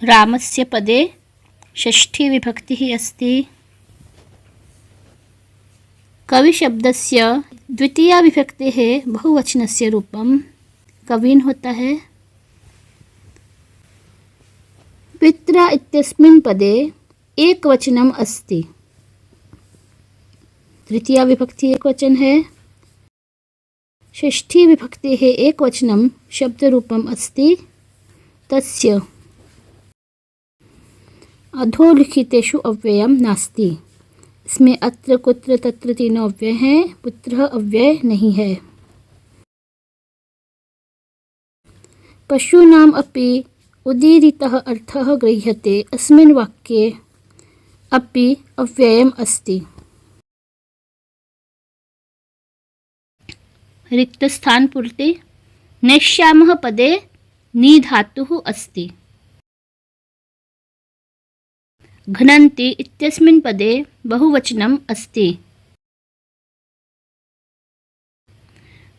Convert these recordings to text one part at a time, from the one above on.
रामस्य पदे षष्ठी विभक्तिः अस्ति। कविशब्दस्य द्वितीया विभक्तेः बहुवचनस्य रूपं कवीन् होता है। पित्रा इत्यस्मिन् पदे एकवचनम् अस्ति। तृतीया विभक्ति एकवचन है। षष्ठी विभक्तेः एकवचनं शब्दरूपम् अस्ति। तस्य अधोलिखितेषु अव्ययं नास्ति। इसमें अत्र कुत्र तत्र तीनों अव्यय हैं, पुत्रः अव्यय नहीं है। पशूनाम् अपि उदीरितः अर्थः गृह्यते। अस्मिन् वाक्ये अपि अव्ययम् अस्ति। रिक्तस्थानपूर्ति। नेष्यामः पदे नी धातुः अस्ति। घ्नन्ति इत्यस्मिन् पदे बहुवचनम् अस्ति।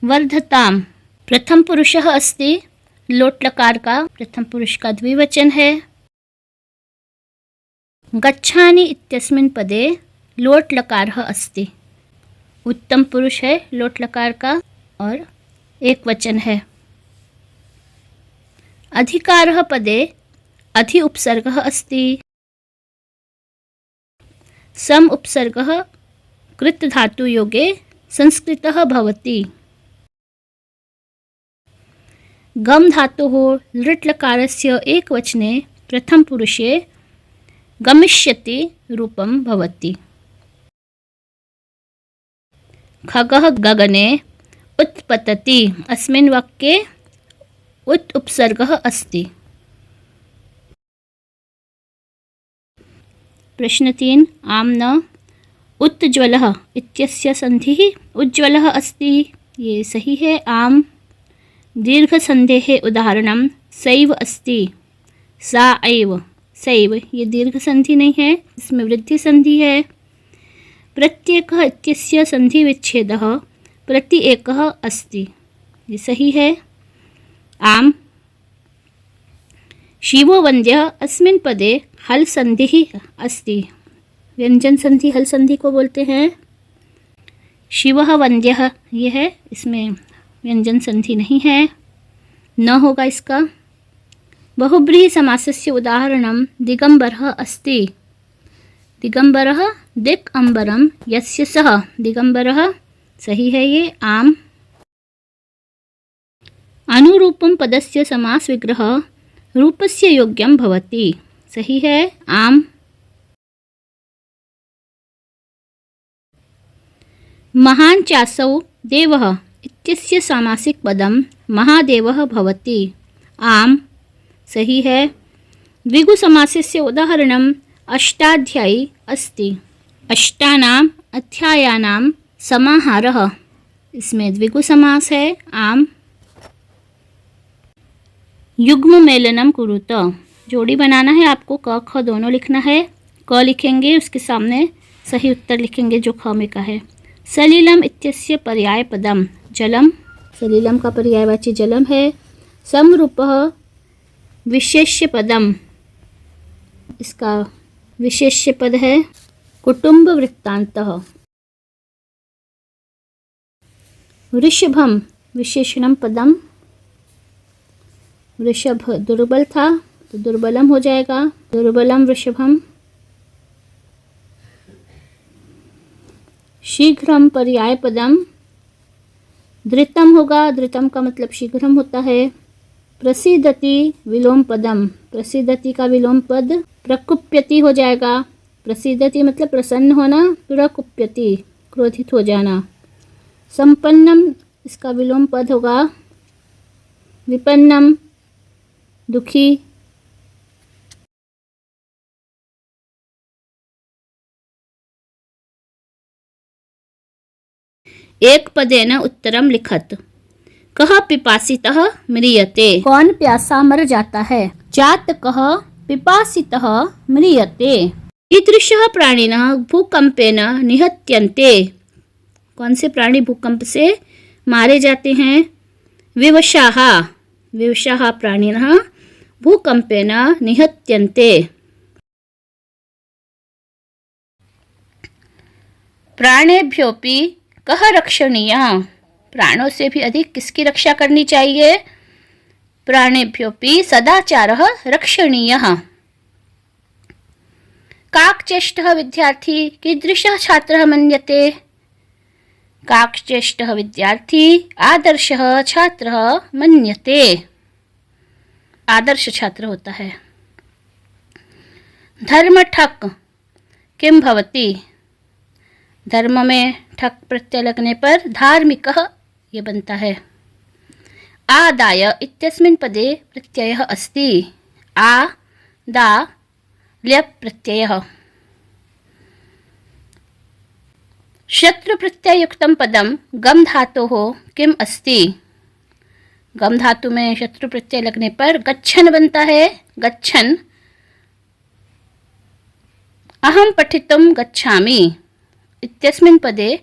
वर्धताम् प्रथम पुरुषः अस्ति। लोट लकार का प्रथम पुरुष का द्विवचन है। गच्छानि इत्यस्मिन् पदे लोट लकारः अस्ति। उत्तम पुरुष है लोट लकार का और एक वचन है। अधिकारः पदे अधि उपसर्गः अस्ति। सम उपसर्गः कृत धातु योगे संस्कृतः भवति। गम धातुः लृट् लकारस्य एकवचने प्रथम पुरुषे गमिष्यति रूपं भवति। खगः गगने उत्पतति। अस्मिन् वाक्ये उत् उपसर्गः अस्ति। प्रश्न 3। आम्न उत्ज्वलः इत्यस्य संधिः उज्ज्वलः अस्ति। ये सही है। आम दीर्घसन्धेः उदाहरणं सैव अस्ति। सा एव सैव ये दीर्घ संधि नहीं है, इसमें वृद्धि संधि है। प्रत्येकः इत्यस्य संधि विच्छेदः प्रति एकः अस्ति। ये सही है। आम शिवो वन्द्यः अस्मिन् पदे हल संधि अस्ति। व्यंजन संधि हल संधि को बोलते हैं। शिवः वन्द्यः ये है, इसमें व्यंजन संधि नहीं है, न होगा इसका। बहुब्रीहि समासस्य उदाहरणं दिगंबरः अस्ति। दिगंबरः दिक् अम्बरं यस्य सः दिगंबरः सही है ये। आम अनुरूपं पदस्य समास विग्रह रूपस्य योग्यं भवति। सही है। आम महान् चासौ देवः इत्यस्य सामासिक पदं महादेवः भवति। आम सही है। द्विगु समासस्य उदाहरणम् अष्टाध्यायी अस्ति। अष्टानाम् अध्यायानां समाहारः, इसमें द्विगु समास है। आम युग्म मेलनम कुरुत, जोड़ी बनाना है आपको। क ख दोनों लिखना है। क लिखेंगे, उसके सामने सही उत्तर लिखेंगे जो ख में का है। सलिलम इत्यस्य पर्याय पदम जलम, सलिलम का पर्यायवाची जलम है। समरूपः विशेष्य पदम, इसका विशेष्य पद है कुटुंब वृत्तांतः। वृषभम विशेषणम पदम, वृषभ दुर्बल था तो दुर्बलम हो जाएगा, दुर्बलम वृषभम। शीघ्रम पर्याय पदम धृतम होगा, धृतम का मतलब शीघ्रम होता है। प्रसीदति विलोम पदम, प्रसीदति का विलोम पद प्रकुप्यति हो जाएगा। प्रसीदति मतलब प्रसन्न होना, प्रकुप्यति क्रोधित हो जाना। संपन्नम इसका विलोम पद होगा विपन्नम दुखी। एक पदेन उत्तरम लिखत। कः पिपासितः म्रियते, कौन प्यासा मर जाता है। जातकः पिपासितः म्रियते। ईदृशः प्राणिनः भूकंपेन निहत्यन्ते, कौन से प्राणी भूकंप से मारे जाते हैं। विवशाः, विवशाः प्राणिनः भूकंपेन निहत्यन्ते। प्राणेभ्योऽपि कः रक्षणीयः? प्राणों से भी अधिक किसकी रक्षा करनी चाहिए? प्राणेभ्योऽपि सदाचारः रक्षणीयः। काकचेष्टः विद्यार्थी कीदृशः छात्रः मन्यते? काकचेष्टः विद्यार्थी आदर्शः छात्रः मन्यते। आदर्श छात्र होता है। धर्म ठक किम भवति? धर्म में ठक प्रत्यय लगने पर धार्मिकः ये बनता है। आदाय इत्यस्मिन् पदे प्रत्ययः अस्ति। आ दा ल्यप् प्रत्ययः। शत्रु प्रत्यययुक्तं पदं गम धातोः किम अस्ति? गम धातु में शत्रु प्रत्यय लगने पर गच्छन बनता है। गच्छन। अहम पठितुं गच्छामि इत्यस्मिन् पदे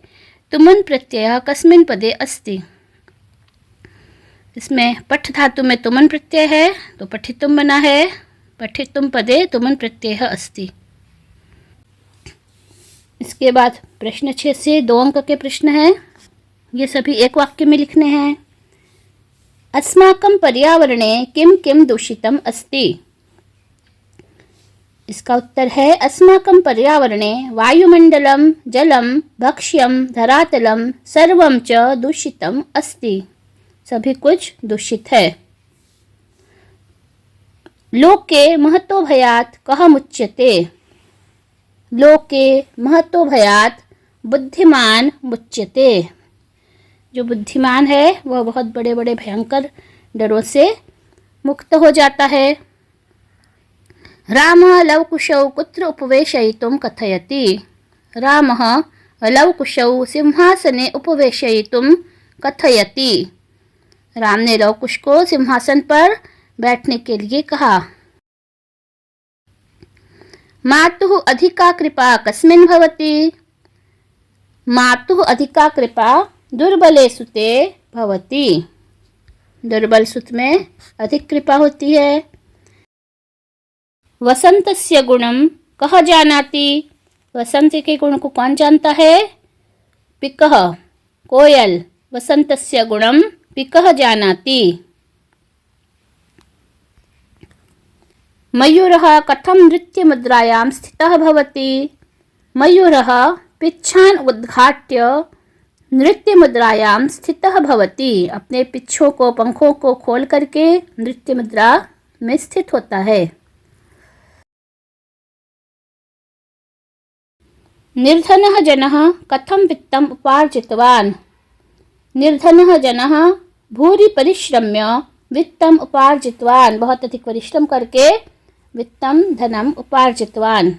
तुमन प्रत्ययः कस्मिन् पदे अस्ति? इसमें पठ धातु में तुमन प्रत्यय है तो पठितुम बना है। पठितुम पदे तुमन प्रत्ययः अस्ति। इसके बाद प्रश्न 6 से 2 अंक के प्रश्न हैं। ये सभी एक वाक्य में लिखने हैं। अस्माकं पर्यावरणे किम किम दूषितम अस्ति? इसका उत्तर है अस्माकं पर्यावरणे वायुमंडलम जलम भक्ष्यम धरातलम सर्वं च दूषितम अस्ति। सभी कुछ दूषित है। लोके महतो भयात् कः मुच्यते? लोके महतो भयात् बुद्धिमान मुच्यते। जो बुद्धिमान है वह बहुत बड़े बड़े भयंकर डरों से मुक्त हो जाता है। रामः लवकुशौ कुत्र उपवेशयितुं कथयति? रामः लवकुशौ सिंहासने उपवेशयितुं कथयति। राम ने लवकुश को सिंहासन पर बैठने के लिए कहा। मातुः अधिका कृपा कस्मिन् भवति? मातुः अधिका कृपा दुर्बले सुते भवति। दुर्बल सुत में अधिक कृपा होती है। वसंतस्य गुणं कः जानाति? वसंत के गुण को कौन जानता है? पिकः कोयल। वसंतस्य गुणं पिकः जानाति। मयूरः कथं नृत्यमुद्रायां स्थितः भवति? मयूरः पिच्छान् उद्घाट्य नृत्य मुद्रायां स्थितः भवति। अपने पिच्छों को पंखों को खोल करके नृत्य मुद्रा में स्थित होता है। निर्धनः जनः कथं वित्तम् उपार्जितवान्? निर्धनः जनः भूरि परिश्रम्य वित्तम् उपार्जितवान्। बहुत अधिक परिश्रम करके वित्तम धनम उपार्जितवान्।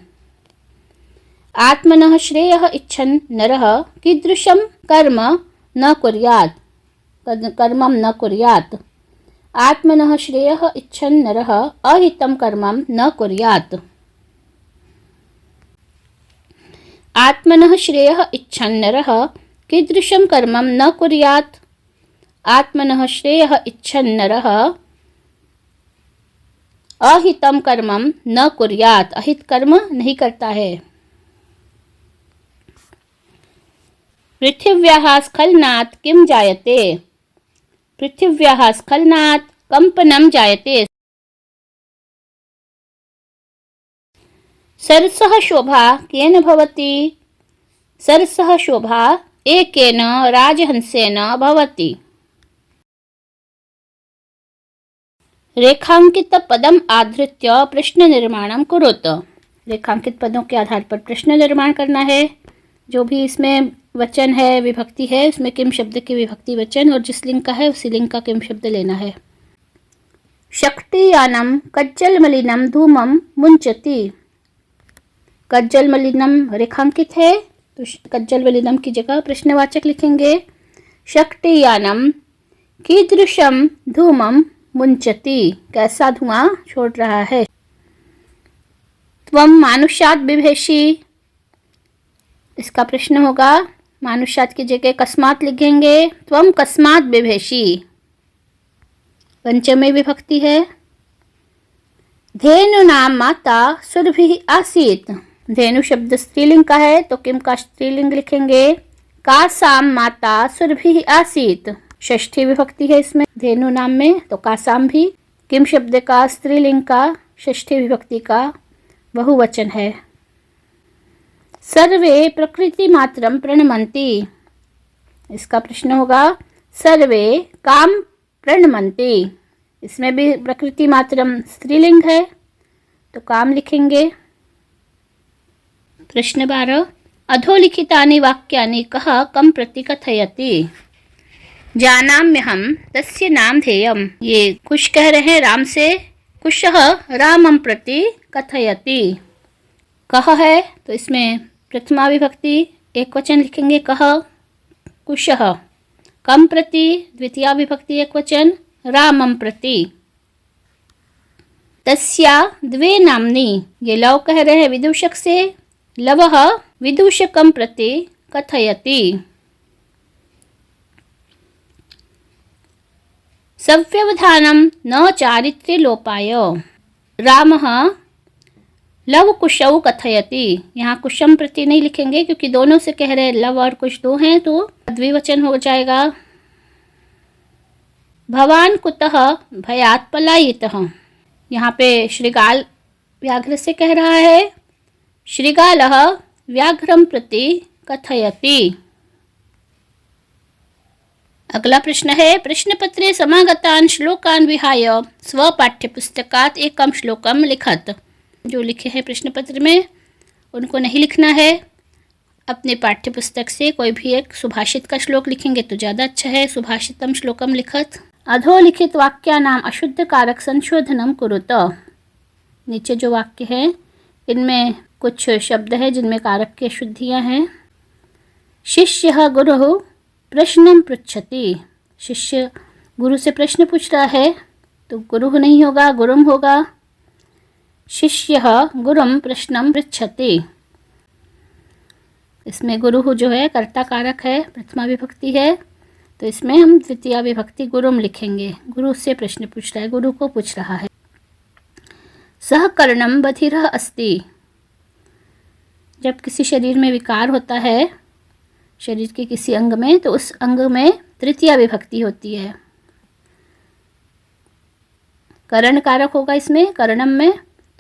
आत्मनः श्रेयः इच्छन् नरः कीदृशं कर्म न कुर्यात्? कर्मं न कुर्यात्। आत्मनः श्रेयः इच्छन् नरः अहितं कर्मं न कुर्यात्। आत्मनः श्रेयः इच्छन् नरः कीदृशं कर्मं न कुर्यात्? आत्मनः श्रेयः इच्छन् नरः अहितं कर्मं न कुर्यात्। अहित कर्म नहीं करता है। पृथिव्याः स्खलनात् किं जायते? पृथिव्याः स्खलनात् कंपनं जायते। सरसः शोभा केन भवति? सरसः शोभा एकेन राजहंसेन भवति। रेखांकित पदम आधृत्य प्रश्न निर्माणं कुरुत। रेखांकित पदों के आधार पर प्रश्न निर्माण करना है। जो भी इसमें वचन है विभक्ति है उसमें किम शब्द के विभक्ति वचन और जिस लिंग का है उसी लिंग का किम शब्द लेना है। शक्तियानम कज्जल मलिनम धूमम मुंचति। कज्जल मलिनम रेखांकित है तो कज्जल मलिनम की जगह प्रश्नवाचक लिखेंगे। शक्तियानम कीदृशम धूमम मुंचति। कैसा धुआं छोड़ रहा है। त्वं मानुष्यात् बिभेषि। इसका प्रश्न होगा मानुष्यात् की जगह कस्मात् लिखेंगे। त्वं कस्मात् बिभेषि। पंचमी विभक्ति है। धेनु नाम माता सुरभि आसीत। धेनु शब्द स्त्रीलिंग का है तो किम का स्त्रीलिंग लिखेंगे कासाम माता सुरभि आसीत। षष्ठी विभक्ति है इसमें धेनु नाम में, तो कासाम भी किम शब्द का स्त्रीलिंग का षष्ठी विभक्ति का बहुवचन है। सर्वे प्रकृति मात्रम प्रणमन्ति। इसका प्रश्न होगा सर्वे काम प्रणमन्ति। इसमें भी प्रकृति मात्रम स्त्रीलिंग है तो काम लिखेंगे। प्रश्न 12 अधोलिखितानि वाक्यानि कः कं प्रति कथयति। जानाम्यहं तस्य नामधेयम्। ये कुश कह रहे हैं राम से, कुशः रामं प्रति कथयति। कः है तो इसमें प्रथमा विभक्ति एक वचन लिखेंगे कः कुशः। कम प्रति द्वितीया विभक्ति एक वचन रामं प्रति। तस्या द्वे नाम्नि। ये लव कह रहे हैं विदूषक से, लवः विदूषकं प्रति कथयति। सव्यवधानं न चारित्र्य लोपाय। रामः लव कुशौ कथयति। यहाँ कुशम प्रति नहीं लिखेंगे क्योंकि दोनों से कह रहे हैं, लव और कुश दो हैं तो द्विवचन हो जाएगा। भवान कुतः भयात् पलायितः। यहाँ पे श्रीगाल व्याघ्र से कह रहा है, श्रीगालः व्याघ्रं प्रति कथयति। अगला प्रश्न है प्रश्नपत्रे समागतान् श्लोकान् विहाय स्वपाठ्यपुस्तकात् एकं श्लोकं लिखत। जो लिखे हैं प्रश्न पत्र में उनको नहीं लिखना है, अपने पाठ्य पुस्तक से कोई भी एक सुभाषित का श्लोक लिखेंगे तो ज़्यादा अच्छा है। सुभाषितम श्लोकम लिखत। अधोलिखित वाक्यानाम अशुद्ध कारक संशोधनम कुरुत। नीचे जो वाक्य हैं इनमें कुछ शब्द है जिनमें कारक की अशुद्धियाँ हैं। शिष्यः गुरुः प्रश्नं पृच्छति। शिष्य गुरु से प्रश्न पूछ रहा है तो गुरुः नहीं होगा, गुरुम होगा। शिष्यः गुरुं प्रश्नं पृच्छति। इसमें गुरुः जो है कर्ता कारक है, प्रथमा विभक्ति है तो इसमें हम द्वितीया विभक्ति गुरुम लिखेंगे। गुरु से प्रश्न पूछ रहा है, गुरु को पूछ रहा है। सह कर्णम बधिरः अस्ति। जब किसी शरीर में विकार होता है, शरीर के किसी अंग में, तो उस अंग में तृतीया विभक्ति होती है। कर्ण कारक होगा इसमें कर्णम में,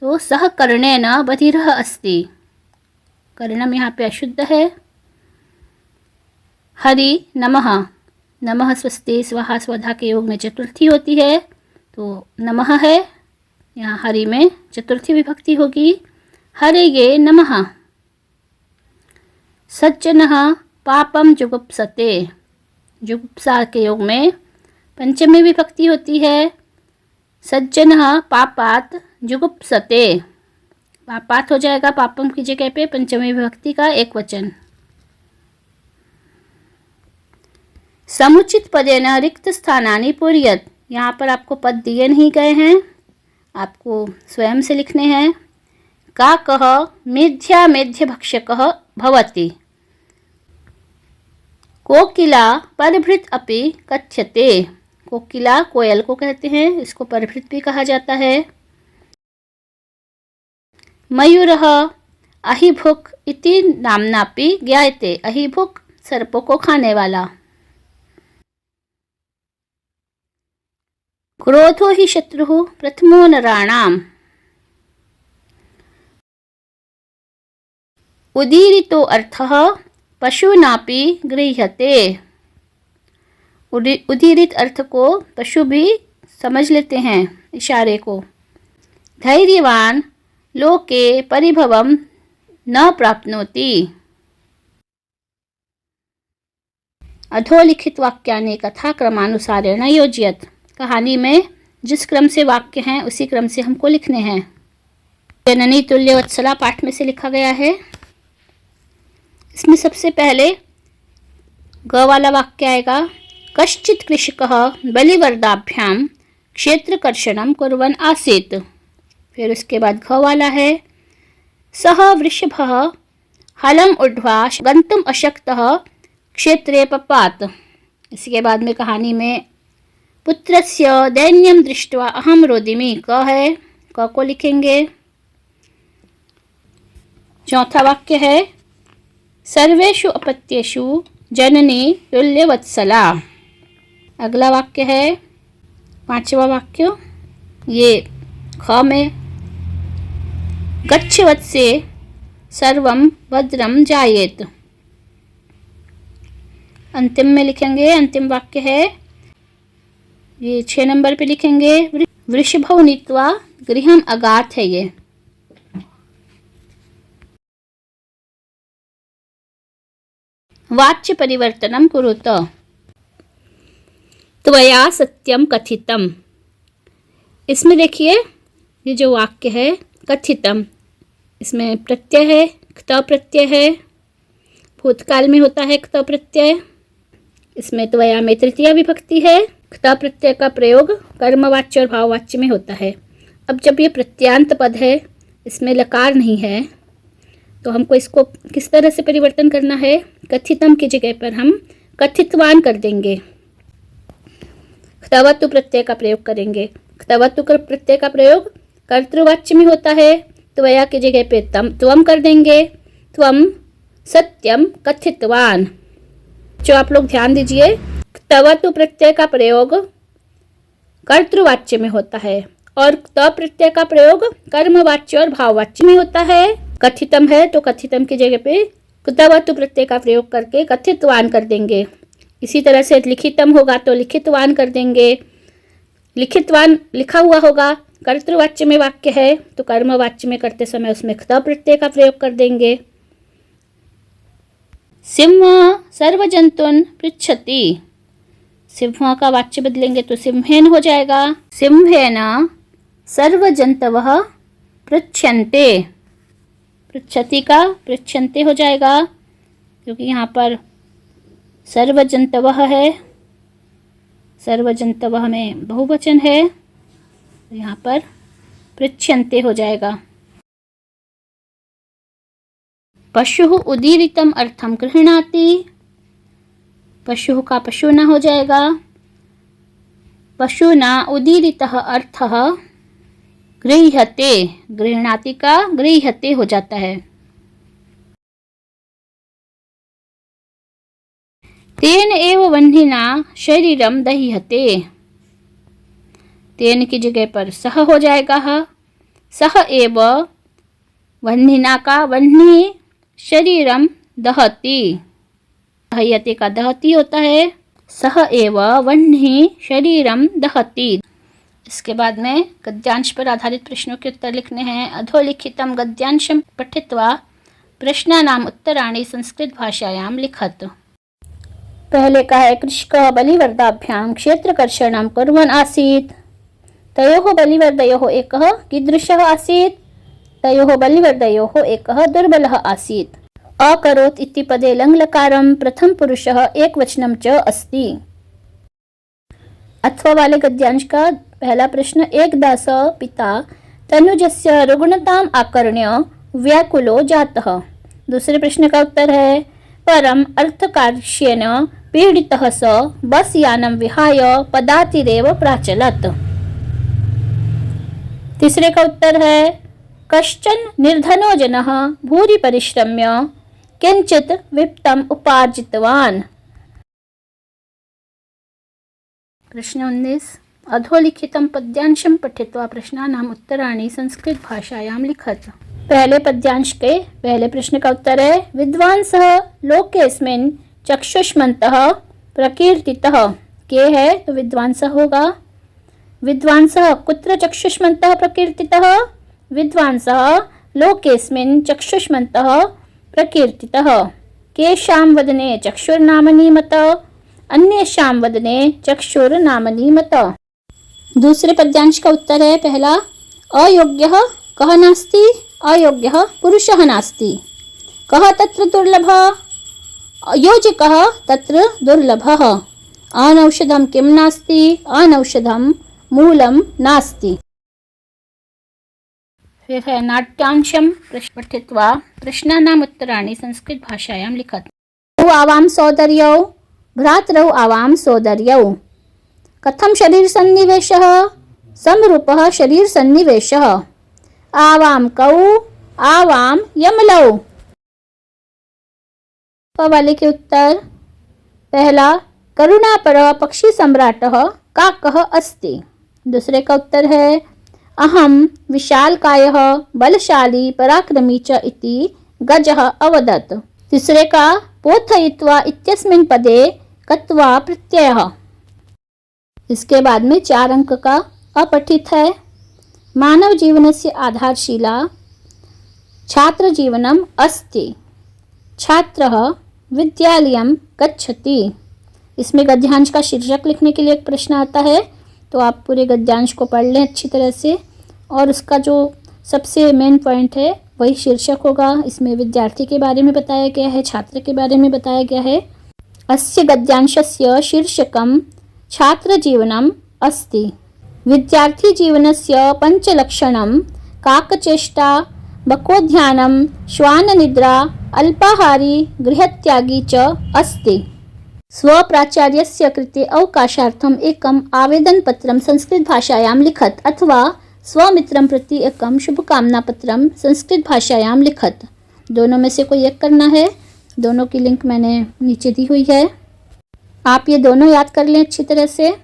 तो सह कर्णेन बधिरः अस्ति। कर्णम यहाँ पे अशुद्ध है। हरि नमः। नमः स्वस्ति स्वाहा स्वधा के योग में चतुर्थी होती है तो नमः है, यहाँ हरि में चतुर्थी विभक्ति होगी। हरये नमः। सज्जनः पापम जुगुप्सते। जुगुप्सा के योग में पंचमी विभक्ति होती है। सज्जनः पापात् जुगुप्सते। पापात हो जाएगा पापम की जगह पे पंचमी विभक्ति का एक वचन। समुचित पदेन रिक्त स्थानानि पूर्यत। यहाँ पर आपको पद दिए नहीं गए हैं, आपको स्वयं से लिखने हैं। काकः मेध्या मेध्य भक्षकः भवति। कोकिला परभृत अपि कथ्यते। कोकिला कोयल को कहते हैं, इसको परभृत भी कहा जाता है। मयूरः अहिभुक् इति नाम्नापि ज्ञायते। अहिभुक् सर्पों को खाने वाला। क्रोधो हि शत्रुः प्रथमो नराणाम्। उदीरितो अर्थः पशूनापि गृह्यते। उदीरित अर्थ को पशु भी समझ लेते हैं इशारे को। धैर्यवान लोके परिभवम न प्राप्नोति। अधोलिखित वाक्यानि कथा क्रमानुसारेण योजयत। कहानी में जिस क्रम से वाक्य हैं उसी क्रम से हमको लिखने हैं। जननी तुल्य वत्सला पाठ में से लिखा गया है। इसमें सबसे पहले ग वाला वाक्य आएगा। कश्चित् कृषकः बलिवर्दाभ्यां क्षेत्रकर्षणं कुर्वन् आसीत्। फिर उसके बाद घ वाला है। सः वृषभः हलम् ऊढ्वा गन्तुम् अशक्तः क्षेत्रे पपात। इसके बाद में कहानी में पुत्रस्य दैन्यं दृष्ट्वा अहं रोदिमि क है। क को लिखेंगे। चौथा वाक्य है सर्वेषु अपत्येषु जननी तुल्यवत्सला। अगला वाक्य है पांचवा वाक्य, ये ख में गच्छ वत्से सर्वं भद्रं जायेत। अंतिम में लिखेंगे, अंतिम वाक्य है ये 6 नंबर पे लिखेंगे वृषभौ नीत्वा गृहम् अगाथ है ये। वाच्य परिवर्तनम कुरुत। त्वया सत्यम कथितम। इसमें देखिए ये जो वाक्य है कथितम, इसमें प्रत्यय है, क्त प्रत्यय है, भूतकाल में होता है क्त प्रत्यय। इसमें त्वया में तृतीया विभक्ति है। क्त प्रत्यय का प्रयोग कर्मवाच्य और भाववाच्य में होता है। अब जब ये प्रत्यांत पद है, इसमें लकार नहीं है, तो हमको इसको किस तरह से परिवर्तन करना है? कथितम की जगह पर हम कथितवान कर देंगे, क्तवतु प्रत्यय का प्रयोग करेंगे। क्तवतु प्रत्यय का प्रयोग कर्तृवाच्य में होता है, त्वया की जगह पे त्वम कर देंगे। त्वम सत्यम कथितवान। जो आप लोग ध्यान दीजिए, क्तवतु प्रत्यय का प्रयोग कर्तृवाच्य में होता है और क्त प्रत्यय का प्रयोग कर्मवाच्य और भाववाच्य में होता है। कथितम है तो कथितम की जगह पे क्तवतु प्रत्यय का प्रयोग करके कथितवान कर देंगे। इसी तरह से लिखितम होगा तो लिखितवान कर देंगे। लिखितवान लिखा हुआ होगा, कर्तृवाच्य में वाक्य है तो कर्मवाच्य में करते समय उसमें क्त प्रत्यय का प्रयोग कर देंगे। सिंह सर्वजंतुन पृच्छति। सिंह का वाच्य बदलेंगे तो सिंहेन हो जाएगा। सिंहेन सर्वजंतवः पृच्छन्ते। पृच्छति का पृच्छन्ते हो जाएगा, क्योंकि यहाँ पर सर्वजंतवः है, सर्वजंतवः में बहुवचन है, तो यहाँ पर पृच्छन्ते हो जाएगा। पशु उदीरितम अर्थम गृह्णाति। पशु का पशुना हो जाएगा। पशुना उदीरितः अर्थः गृह्यते। गृह्णाति का गृह्यते हो जाता है। तेन एव वह्निना शरीरम दह्यते। तेन की जगह पर सह हो जाएगा। सह एव वह्निना का वह्नि शरीरम दहति। दह्यते का दहति होता है। सह एव वह्नि शरीरम दहति। इसके बाद में गद्यांश पर आधारित प्रश्नों के उत्तर लिखने हैं। अधोलिखितम गद्यांशम पठित्वा प्रश्नानाम उत्तराणि संस्कृत भाषायां लिखत। पहले का है कृषकः बलिवर्दाभ्यां क्षेत्रकर्षणं कुर्वन् आसीत्। तयोः बलिवर्दयोः एकः कीदृशः आसीत्? तयोः बलिवर्दयोः एकः दुर्बलः आसीत्। अकरोत् इति पदे लङ्लकारं प्रथम पुरुषः एकवचनं च अस्ति। अथवा वाले गद्यांश का पहला प्रश्न, एकदा स पिता तनुजस्य रुग्णताम् आकर्ण्य व्याकुलो जातः। दूसरे प्रश्न का उत्तर है परम अर्थकार्येण पीडितः स बस यानं विहाय पदातिरेव प्राचलत्। तीसरे का उत्तर है कश्चन निर्धनो जनः भूरि परिश्रम्य किंचित वित्तम् उपार्जितवान्। प्रश्न 19, अधोलिखितं पद्यांशं पठित्वा प्रश्नानाम् उत्तराणि संस्कृत भाषायां लिखत। पहले पद्यांश के पहले प्रश्न का उत्तर है विद्वांसः लोकेस्मिन् चक्षुष्मन्तः प्रकीर्तितः। के है तो विद्वांसः होगा। विद्वांसः कुत्र चक्षुष्मन्तः प्रकीर्तितः? विद्वांसः लोकेस्मिन् चक्षुष्मन्तः प्रकीर्तितः। केषां वदने चक्षुर्नामनी मत, अन्येषां वदने चक्षुर्नामनी मत। दूसरे पद्यांश का उत्तर है पहला अयोग्यः कः नास्ति? अयोग्यः पुरुषः नास्ति। कः तत्र दुर्लभः? योजकः तत्र दुर्लभः। अनौषधं किं नास्ति? अनौषधं मूलं नास्ति। फिर है नाट्यांशं पठित्वा प्रश्नानाम् उत्तराणि संस्कृत भाषायां लिखत। आवां सौदर्यौ भ्रातरौ आवां सौदर्यौ। कथं शरीर सन्निवेशः? समरूपः शरीर सन्निवेशः। आवाम कौ आवाम यमलौ। क वाले के उत्तर। पहला, करुणापर पक्षी सम्राटः काकः अस्ति। दूसरे का उत्तर है अहम विशालकायः बलशाली पराक्रमी च इति गजः अवदत्। तीसरे का पोथयित्वा इत्यस्मिन् पदे कत्वा प्रत्ययः। इसके बाद में 4 अंक का अपठित है। मानव जीवनस्य आधारशिला छात्र जीवनम अस्ति। छात्रः विद्यालयम गच्छति। इसमें गद्यांश का शीर्षक लिखने के लिए एक प्रश्न आता है, तो आप पूरे गद्यांश को पढ़ लें अच्छी तरह से, और उसका जो सबसे मेन पॉइंट है वही शीर्षक होगा। इसमें विद्यार्थी के बारे में बताया गया है, छात्र के बारे में बताया गया है। अस्य गद्यांशस्य शीर्षकं छात्र जीवनम अस्ति। विद्यार्थी जीवनस्य पंचलक्षणं काकचेष्टा बकोध्यानं श्वाननिद्रा अल्पाहारी गृहत्यागी च अस्ति। स्वप्राचार्यस्य कृते अवकाशार्थम् एकम् आवेदनपत्रं संस्कृतभाषायां लिखत अथवा स्वमित्रं प्रति एकं शुभकामनापत्रं संस्कृतभाषायां लिखत। दोनों में से कोई एक करना है। दोनों की लिंक मैंने नीचे दी हुई है, आप ये दोनों याद कर लें अच्छी तरह से।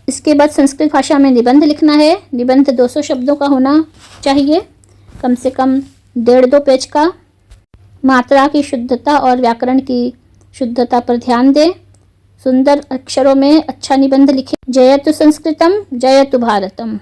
इसके बाद संस्कृत भाषा में निबंध लिखना है। निबंध 200 शब्दों का होना चाहिए, कम से कम 1.5-2 पेज का। मात्रा की शुद्धता और व्याकरण की शुद्धता पर ध्यान दें। सुंदर अक्षरों में अच्छा निबंध लिखें। जयतु संस्कृतम जयतु भारतम।